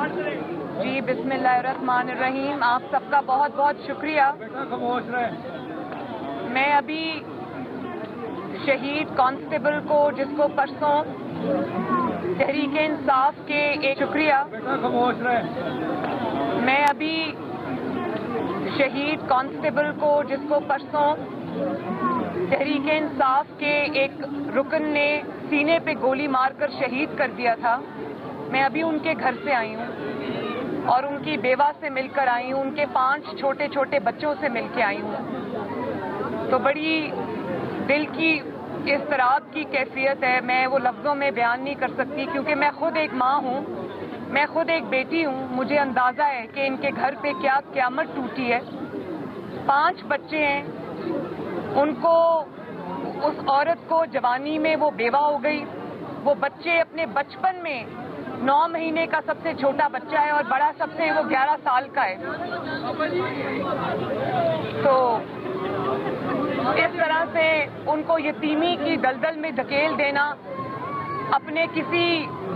جی بسم اللہ الرحمن الرحیم. آپ سب کا بہت بہت شکریہ. میں ابھی شہید کانسٹیبل کو جس کو پرسوں تحریک انصاف کے ایک شکریہ میں ابھی شہید کانسٹیبل کو جس کو پرسوں تحریک انصاف کے ایک رکن نے سینے پہ گولی مار کر شہید کر دیا تھا. میں ابھی ان کے گھر سے آئی ہوں اور ان کی بیوہ سے مل کر آئی ہوں, ان کے 5 چھوٹے چھوٹے بچوں سے مل کے آئی ہوں. تو بڑی دل کی اضطراب کی کیفیت ہے. میں وہ لفظوں میں بیان نہیں کر سکتی کیونکہ میں خود ایک ماں ہوں, میں خود ایک بیٹی ہوں. مجھے اندازہ ہے کہ ان کے گھر پہ کیا قیامت ٹوٹی ہے. 5 بچے ہیں, ان کو اس عورت کو جوانی میں وہ بیوہ ہو گئی. وہ بچے اپنے بچپن میں 9 مہینے کا سب سے چھوٹا بچہ ہے اور بڑا سب سے وہ 11 سال کا ہے. تو اس طرح سے ان کو یتیمی کی دلدل میں دھکیل دینا اپنے کسی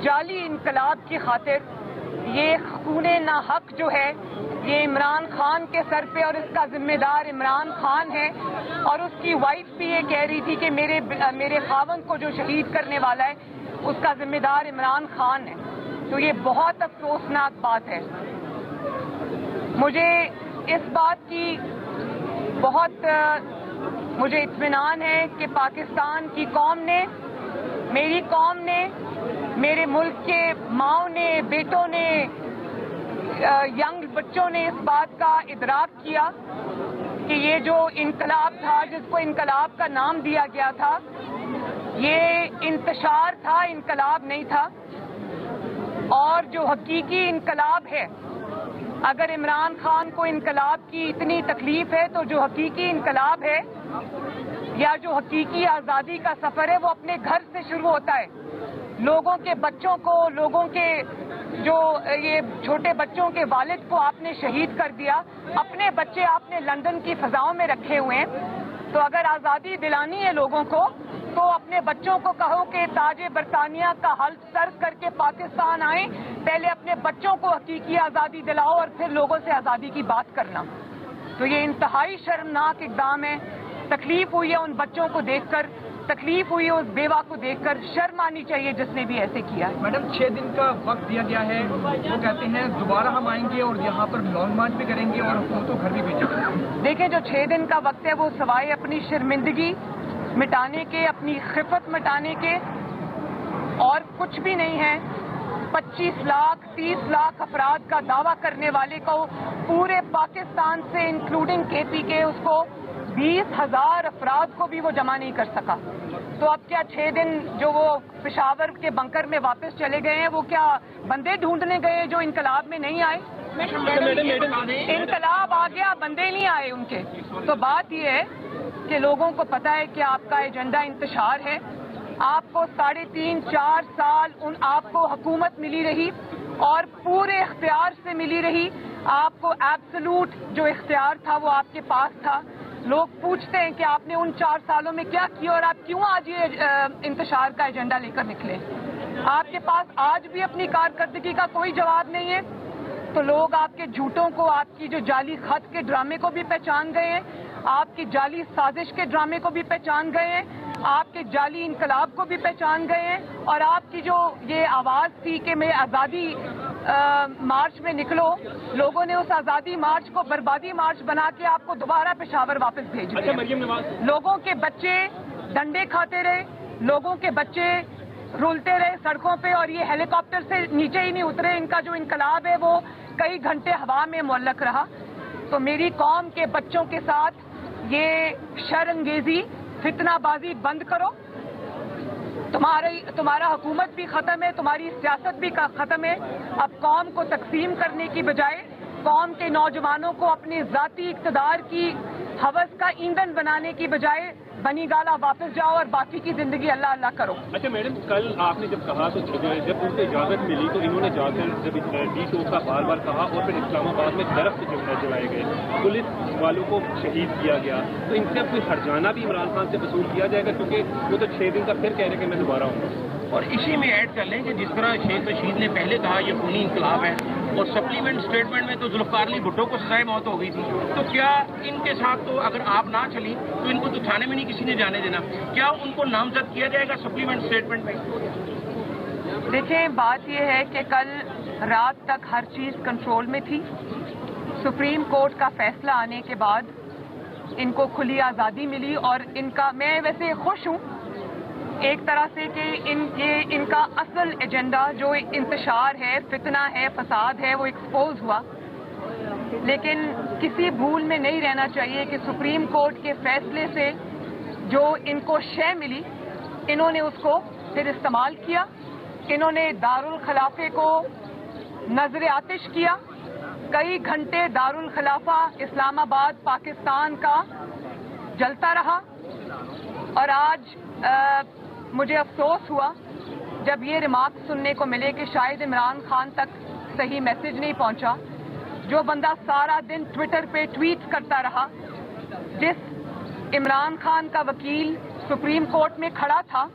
جعلی انقلاب کی خاطر, یہ خون ناحق جو ہے یہ عمران خان کے سر پہ, اور اس کا ذمہ دار عمران خان ہے. اور اس کی وائف بھی یہ کہہ رہی تھی کہ میرے خاوند کو جو شہید کرنے والا ہے اس کا ذمہ دار عمران خان ہے. تو یہ بہت افسوسناک بات ہے. مجھے اس بات کی بہت مجھے اطمینان ہے کہ پاکستان کی قوم نے, میری قوم نے, میرے ملک کے ماؤں نے, بیٹوں نے, ینگ بچوں نے اس بات کا ادراک کیا کہ یہ جو انقلاب تھا, جس کو انقلاب کا نام دیا گیا تھا, یہ انتشار تھا, انقلاب نہیں تھا. اور جو حقیقی انقلاب ہے, اگر عمران خان کو انقلاب کی اتنی تکلیف ہے تو جو حقیقی انقلاب ہے یا جو حقیقی آزادی کا سفر ہے وہ اپنے گھر سے شروع ہوتا ہے. لوگوں کے بچوں کو, لوگوں کے جو یہ چھوٹے بچوں کے والد کو آپ نے شہید کر دیا, اپنے بچے آپ نے لندن کی فضاؤں میں رکھے ہوئے ہیں. تو اگر آزادی دلانی ہے لوگوں کو تو اپنے بچوں کو کہو کہ تاج برطانیہ کا حلف سر کر کے پاکستان آئیں, پہلے اپنے بچوں کو حقیقی آزادی دلاؤ اور پھر لوگوں سے آزادی کی بات کرنا. تو یہ انتہائی شرمناک اقدام ہے. تکلیف ہوئی ہے ان بچوں کو دیکھ کر, تکلیف ہوئی ہے اس بیوہ کو دیکھ کر. شرم آنی چاہیے جس نے بھی ایسے کیا ہے. میڈم 6 دن کا وقت دیا گیا ہے, وہ کہتے ہیں دوبارہ ہم آئیں گے اور یہاں پر لانگ مارچ بھی کریں گے اور حکومت کو گھر بھی بھیجیں گے. دیکھیں جو 6 دن کا وقت ہے وہ سوائے اپنی شرمندگی مٹانے کے, اپنی خفت مٹانے کے اور کچھ بھی نہیں ہے. 25 لاکھ 30 لاکھ افراد کا دعویٰ کرنے والے کو پورے پاکستان سے انکلوڈنگ KPK اس کو 20,000 افراد کو بھی وہ جمع نہیں کر سکا. تو اب کیا 6 دن جو وہ پشاور کے بنکر میں واپس چلے گئے ہیں وہ کیا بندے ڈھونڈنے گئے جو انقلاب میں نہیں آئے؟ انقلاب آ گیا, بندے نہیں آئے ان کے. تو بات یہ ہے کہ لوگوں کو پتا ہے کہ آپ کا ایجنڈا انتشار ہے. آپ کو 3.5-4 سال آپ کو حکومت ملی رہی اور پورے اختیار سے ملی رہی. آپ کو ایبسولوٹ جو اختیار تھا وہ آپ کے پاس تھا. لوگ پوچھتے ہیں کہ آپ نے ان 4 سالوں میں کیا کیا اور آپ کیوں آج یہ انتشار کا ایجنڈا لے کر نکلے. آپ کے پاس آج بھی اپنی کارکردگی کا کوئی جواب نہیں ہے. تو لوگ آپ کے جھوٹوں کو, آپ کی جو جعلی خط کے ڈرامے کو بھی پہچان گئے ہیں, آپ کی جعلی سازش کے ڈرامے کو بھی پہچان گئے ہیں, آپ کے جعلی انقلاب کو بھی پہچان گئے ہیں. اور آپ کی جو یہ آواز تھی کہ میں آزادی مارچ میں نکلو, لوگوں نے اس آزادی مارچ کو بربادی مارچ بنا کے آپ کو دوبارہ پشاور واپس بھیج دیا. لوگوں کے بچے ڈنڈے کھاتے رہے, لوگوں کے بچے رولتے رہے سڑکوں پہ اور یہ ہیلی کاپٹر سے نیچے ہی نہیں اترے. ان کا جو انقلاب ہے وہ کئی گھنٹے ہوا میں معلق رہا. تو میری قوم کے بچوں کے ساتھ یہ شر انگیزی, فتنہ بازی بند کرو. تمہارا حکومت بھی ختم ہے, تمہاری سیاست بھی ختم ہے. اب قوم کو تقسیم کرنے کی بجائے قوم کے نوجوانوں کو اپنے ذاتی اقتدار کی ہوس کا ایندھن بنانے کی بجائے بنی گالا واپس جاؤ اور باقی کی زندگی اللہ اللہ کرو. اچھا میڈم, کل آپ نے جب کہا تو جب ان سے اجازت ملی تو انہوں نے جا کر جب ڈی کا بار بار کہا اور پھر اسلام آباد میں درخت جلائے گئے, پولیس والوں کو شہید کیا گیا, تو ان سے اب کوئی ہرجانہ بھی عمران خان سے وصول کیا جائے گا کیونکہ وہ تو 6 دن کا پھر کہہ رہے کہ میں دوبارہ ہوں. اور اسی میں ایڈ کر لیں کہ جس طرح شیخ رشید نے پہلے کہا یہ خونی انقلاب ہے, اور سپلیمنٹ اسٹیٹمنٹ میں تو ذوالفقار علی بھٹو کو سزائے موت ہو گئی تھی، تو کیا ان کے ساتھ تو اگر آپ نہ چلی تو ان کو تو تھانے میں نہیں کسی نے جانے دینا، کیا ان کو نامزد کیا جائے گا سپلیمنٹ اسٹیٹمنٹ میں؟ دیکھیں، بات یہ ہے کہ کل رات تک ہر چیز کنٹرول میں تھی. سپریم کورٹ کا فیصلہ آنے کے بعد ان کو کھلی آزادی ملی، اور میں ویسے خوش ہوں ایک طرح سے کہ ان کا اصل ایجنڈا جو انتشار ہے، فتنہ ہے، فساد ہے، وہ ایکسپوز ہوا. لیکن کسی بھول میں نہیں رہنا چاہیے کہ سپریم کورٹ کے فیصلے سے جو ان کو شے ملی، انہوں نے اس کو پھر استعمال کیا. انہوں نے دارالخلافے کو نظر آتش کیا. کئی گھنٹے دارالخلافہ اسلام آباد پاکستان کا جلتا رہا، اور آج مجھے افسوس ہوا جب یہ ریمارک سننے کو ملے کہ شاید عمران خان تک صحیح میسج نہیں پہنچا. جو بندہ سارا دن ٹویٹر پہ ٹویٹ کرتا رہا، جس عمران خان کا وکیل سپریم کورٹ میں کھڑا تھا،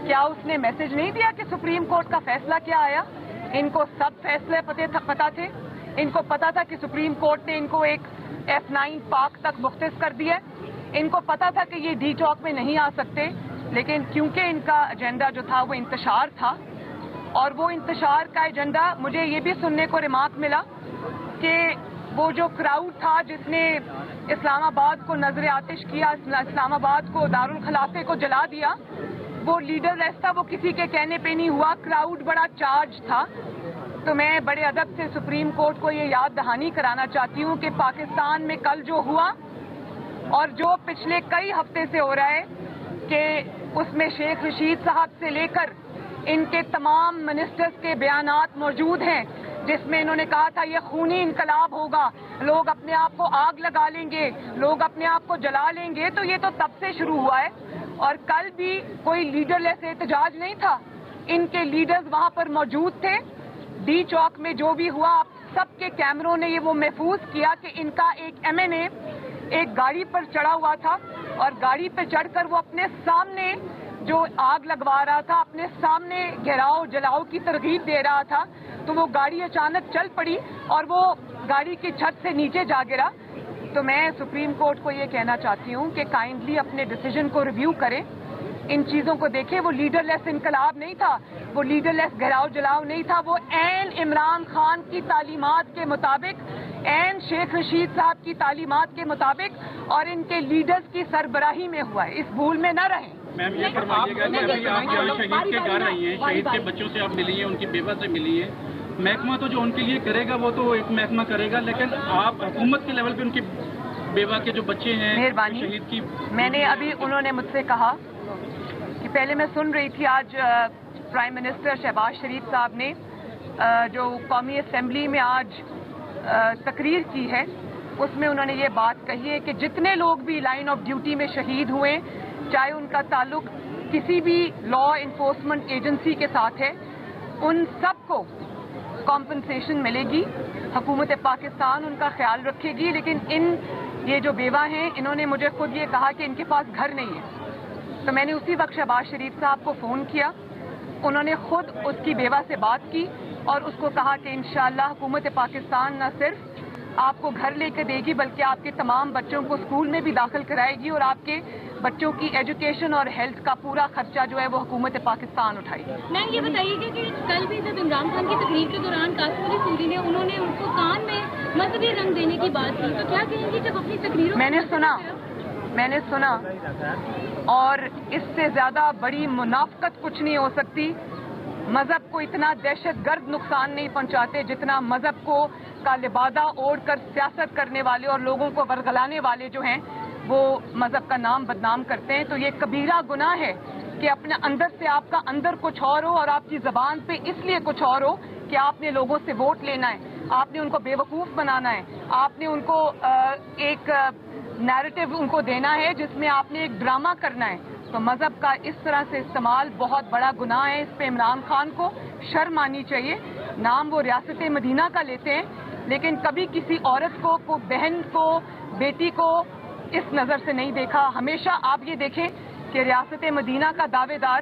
کیا اس نے میسج نہیں دیا کہ سپریم کورٹ کا فیصلہ کیا آیا؟ ان کو سب فیصلے پتہ تھے. ان کو پتا تھا کہ سپریم کورٹ نے ان کو ایک F9 پاک تک مختص کر دیا. ان کو پتا تھا کہ یہ ڈی چوک میں نہیں آ سکتے، لیکن کیونکہ ان کا ایجنڈا جو تھا وہ انتشار تھا، اور وہ انتشار کا ایجنڈا، مجھے یہ بھی سننے کو ریمارک ملا کہ وہ جو کراؤڈ تھا جس نے اسلام آباد کو نظر آتش کیا، اسلام آباد کو دارالخلافے کو جلا دیا، وہ لیڈر لیس تھا، وہ کسی کے کہنے پہ نہیں ہوا. کراؤڈ بڑا چارج تھا. تو میں بڑے ادب سے سپریم کورٹ کو یہ یاد دہانی کرانا چاہتی ہوں کہ پاکستان میں کل جو ہوا اور جو پچھلے کئی ہفتے سے ہو رہا ہے، کہ اس میں شیخ رشید صاحب سے لے کر ان کے تمام منسٹرز کے بیانات موجود ہیں، جس میں انہوں نے کہا تھا یہ خونی انقلاب ہوگا، لوگ اپنے آپ کو آگ لگا لیں گے، لوگ اپنے آپ کو جلا لیں گے. تو یہ تو تب سے شروع ہوا ہے، اور کل بھی کوئی لیڈر لیس احتجاج نہیں تھا. ان کے لیڈرز وہاں پر موجود تھے. ڈی چوک میں جو بھی ہوا، آپ سب کے کیمروں نے یہ وہ محفوظ کیا کہ ان کا ایک MNA ایک گاڑی پر چڑھا ہوا تھا، اور گاڑی پہ چڑھ کر وہ اپنے سامنے جو آگ لگوا رہا تھا، اپنے سامنے گھیراؤ جلاؤ کی ترغیب دے رہا تھا. تو وہ گاڑی اچانک چل پڑی اور وہ گاڑی کی چھت سے نیچے جا گرا. تو میں سپریم کورٹ کو یہ کہنا چاہتی ہوں کہ کائنڈلی اپنے ڈیسیجن کو ریویو کریں، ان چیزوں کو دیکھیں. وہ لیڈر لیس انقلاب نہیں تھا، وہ لیڈر لیس گھیراؤ جلاؤ نہیں تھا، وہ عین عمران خان کی تعلیمات کے مطابق، عین شیخ رشید صاحب کی تعلیمات کے مطابق اور ان کے لیڈرز کی سربراہی میں ہوا ہے. اس بھول میں نہ رہیں. میم یہ فرمائیے گا کہ ابھی آپ شہید کے گھر آئی ہیں، شہید کے بچوں سے آپ ملی ہیں، ان کی بیوہ سے ملی ہیں. محکمہ تو جو ان کے لیے کرے گا وہ تو ایک محکمہ کرے گا، لیکن آپ حکومت کے لیول پہ ان کی بیوہ کے جو بچے ہیں شہید کی، میں نے ابھی انہوں نے مجھ سے کہا کہ پہلے میں سن رہی تھی آج پرائم منسٹر شہباز شریف صاحب نے جو قومی اسمبلی میں آج تقریر کی ہے، اس میں انہوں نے یہ بات کہی ہے کہ جتنے لوگ بھی لائن آف ڈیوٹی میں شہید ہوئے، چاہے ان کا تعلق کسی بھی لا انفورسمنٹ ایجنسی کے ساتھ ہے، ان سب کو کمپنسیشن ملے گی. حکومت پاکستان ان کا خیال رکھے گی. لیکن یہ جو بیوہ ہیں، انہوں نے مجھے خود یہ کہا کہ ان کے پاس گھر نہیں ہے. تو میں نے اسی وقت شہباز شریف صاحب کو فون کیا. انہوں نے خود اس کی بیوہ سے بات کی اور اس کو کہا کہ انشاءاللہ حکومت پاکستان نہ صرف آپ کو گھر لے کے دے گی، بلکہ آپ کے تمام بچوں کو اسکول میں بھی داخل کرائے گی، اور آپ کے بچوں کی ایجوکیشن اور ہیلتھ کا پورا خرچہ جو ہے وہ حکومت پاکستان اٹھائے گی. میم یہ بتائیے گا کہ کل بھی جب عمران خان کی تقریر کے دوران قاسم علی سندھی نے انہوں نے ان کو کان میں مذہبی رنگ دینے کی بات کی، تو کیا کہیں گی جب اپنی تقریروں میں نے سنا اور اس سے زیادہ بڑی منافقت کچھ نہیں ہو سکتی. مذہب کو اتنا دہشت گرد نقصان نہیں پہنچاتے جتنا مذہب کو کا لبادہ اوڑھ کر سیاست کرنے والے اور لوگوں کو ورگلانے والے جو ہیں وہ مذہب کا نام بدنام کرتے ہیں. تو یہ کبیرہ گناہ ہے کہ اپنے اندر سے آپ کا اندر کچھ اور ہو اور آپ کی زبان پہ اس لیے کچھ اور ہو کہ آپ نے لوگوں سے ووٹ لینا ہے، آپ نے ان کو بے وقوف بنانا ہے، آپ نے ان کو ایک نیریٹو ان کو دینا ہے جس میں آپ نے ایک ڈرامہ کرنا ہے. تو مذہب کا اس طرح سے استعمال بہت بڑا گناہ ہے. اس پہ عمران خان کو شرم آنی چاہیے. نام وہ ریاست مدینہ کا لیتے ہیں، لیکن کبھی کسی عورت کو بہن کو، بیٹی کو اس نظر سے نہیں دیکھا. ہمیشہ آپ یہ دیکھیں کہ ریاست مدینہ کا دعوے دار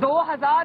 2000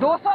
200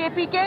KPK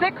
6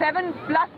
7+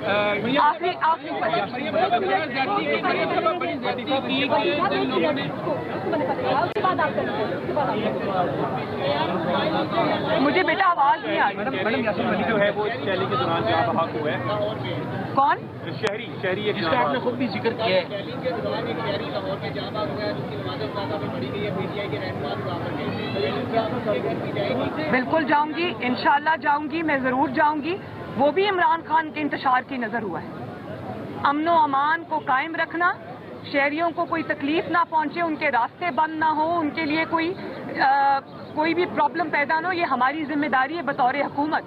آخری مجھے بیٹا آواز نہیں آ رہی. میڈم یاسین ولی جو ہے وہ اس ریلی کے دوران جہاں بحق ہوا ہے. کون؟ شہری ایک جس کا آپ نے خود بھی ذکر کیا ہے. بالکل جاؤں گی، انشاءاللہ جاؤں گی، میں ضرور جاؤں گی. وہ بھی عمران خان کے انتشار کی نظر ہوا ہے. امن و امان کو قائم رکھنا، شہریوں کو کوئی تکلیف نہ پہنچے، ان کے راستے بند نہ ہو، ان کے لیے کوئی بھی پرابلم پیدا نہ ہو، یہ ہماری ذمہ داری ہے بطور حکومت.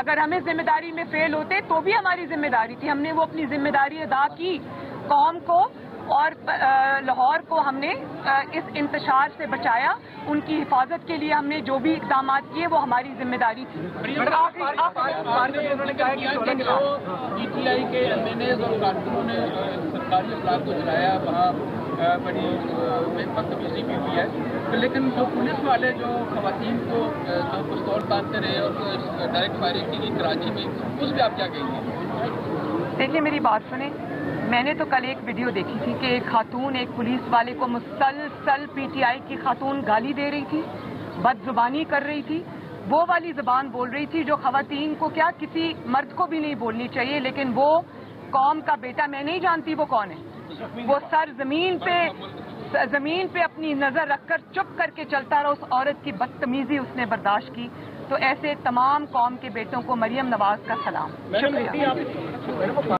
اگر ہمیں ذمہ داری میں فیل ہوتے تو بھی ہماری ذمہ داری تھی. ہم نے وہ اپنی ذمہ داری ادا کی. قوم کو اور لاہور کو ہم نے اس انتشار سے بچایا. ان کی حفاظت کے لیے ہم نے جو بھی اقدامات کیے وہ ہماری ذمہ داری تھی. انہوں نے کہا کہ جو پی ٹی آئی کے ایم این ایز اور کارکنوں نے سرکاری افراد کو جلایا، وہاں بڑی بدتمیزی بھی ہوئی ہے، لیکن جو پولیس والے جو خواتین کو جو پستول باندھتے رہے اور ڈائریکٹ فائرنگ کی گئی کراچی میں، اس پہ آپ کیا کہیں گے؟ دیکھیے میری بات سنیں. میں نے تو کل ایک ویڈیو دیکھی تھی کہ ایک خاتون ایک پولیس والے کو مسلسل پی ٹی آئی کی خاتون گالی دے رہی تھی، بد زبانی کر رہی تھی. وہ والی زبان بول رہی تھی جو خواتین کو کیا کسی مرد کو بھی نہیں بولنی چاہیے. لیکن وہ قوم کا بیٹا، میں نہیں جانتی وہ کون ہے، وہ سر زمین پہ اپنی نظر رکھ کر چپ کر کے چلتا رہا. اس عورت کی بدتمیزی اس نے برداشت کی. تو ایسے تمام قوم کے بیٹوں کو مریم نواز کا سلام. شکریہ.